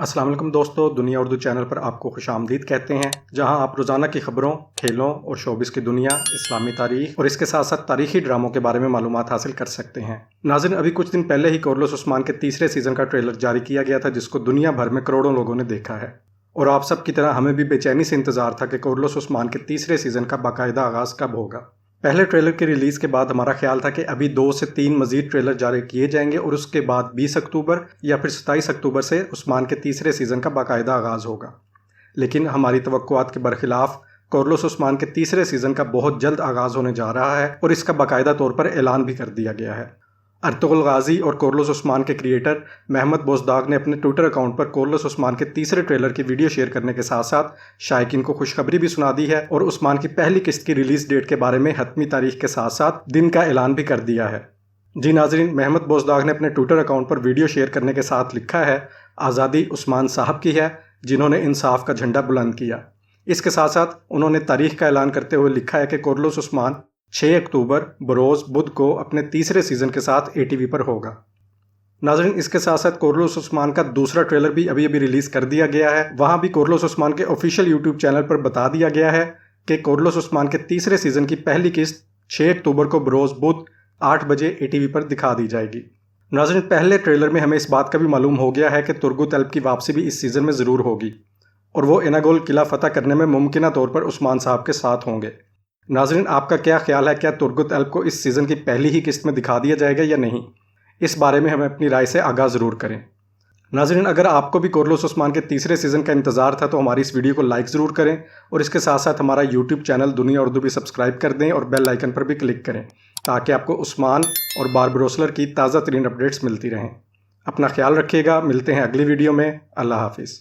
अस्सलाम वालेकुम दोस्तों, दुनिया उर्दू चैनल पर आपको खुशामदीद कहते हैं, जहां आप रोज़ाना की खबरों, खेलों और शोबिस की दुनिया, इस्लामी तारीख और इसके साथ साथ तारीखी ड्रामों के बारे में मालूमात हासिल कर सकते हैं। नाज़रीन, अभी कुछ दिन पहले ही कोरलोस उस्मान के तीसरे सीज़न का ट्रेलर जारी किया गया था, जिसको दुनिया भर में करोड़ों लोगों ने देखा है। और आप सब की तरह हमें भी बेचैनी से इंतज़ार था कि कोरलोस उस्मान के तीसरे सीज़न का बाकायदा आगाज़ कब होगा। पहले ट्रेलर की रिलीज़ के बाद हमारा ख्याल था कि अभी 2 से 3 मज़ीद ट्रेलर जारी किए जाएंगे और उसके बाद 20 अक्टूबर या फिर 27 अक्टूबर से उस्मान के तीसरे सीज़न का बाकायदा आगाज़ होगा। लेकिन हमारी तवक्कुआत के बरखिलाफ कोरलोस उस्मान के तीसरे सीज़न का बहुत जल्द आगाज़ होने जा रहा है और इसका बाकायदा तौर पर ऐलान भी कर दिया गया है। अर्तुगरुल गाजी और कोरलोस उस्मान के क्रिएटर महमद बोजदाग ने अपने ट्विटर अकाउंट पर कोरलोस उस्मान के तीसरे ट्रेलर की वीडियो शेयर करने के साथ साथ शायकीन को खुशखबरी भी सुना दी है और उस्मान की पहली किस्त की रिलीज डेट के बारे में हतमी तारीख के साथ साथ दिन का ऐलान भी कर दिया है। जी नाजरीन, महमद बोजदाग ने अपने ट्विटर अकाउंट पर वीडियो शेयर करने के साथ लिखा है, आज़ादी उस्मान साहब की है जिन्होंने इंसाफ का झंडा बुलंद किया। इसके साथ साथ उन्होंने तारीख का ऐलान करते हुए लिखा है कि कोरलोस उस्मान 6 अक्टूबर बरोज़ बुध को अपने तीसरे सीज़न के साथ ATV पर होगा। नाज़रीन, इसके साथ साथ कोरलोस उस्मान का दूसरा ट्रेलर भी अभी रिलीज़ कर दिया गया है। वहाँ भी कोरलोस उस्मान के ऑफिशियल YouTube चैनल पर बता दिया गया है कि कोरलोस उस्मान के तीसरे सीज़न की पहली किस्त 6 अक्टूबर को बरोज़ बुध 8 बजे ATV पर दिखा दी जाएगी। नाज़रीन, पहले ट्रेलर में हमें इस बात का भी मालूम हो गया है कि तुर्गुत अल्प की वापसी भी इस सीज़न में ज़रूर होगी और वो एनागोल किला फतह करने में मुमकिन तौर पर उस्मान साहब के साथ होंगे। नाज़रीन, आपका क्या ख्याल है, क्या तुर्गुत अल्प को इस सीज़न की पहली ही किस्त में दिखा दिया जाएगा या नहीं? इस बारे में हमें अपनी राय से आगाह ज़रूर करें। नाज़रीन, अगर आपको भी कोरलोस उस्मान के तीसरे सीज़न का इंतज़ार था तो हमारी इस वीडियो को लाइक ज़रूर करें और इसके साथ साथ हमारा YouTube चैनल दुनिया उर्दू भी सब्सक्राइब कर दें और बेल आइकन पर भी क्लिक करें ताकि आपको उस्मान और बारबरोसलर की ताज़ा तरीन अपडेट्स मिलती रहें। अपना ख्याल रखिएगा, मिलते हैं अगली वीडियो में। अल्लाह हाफिज़।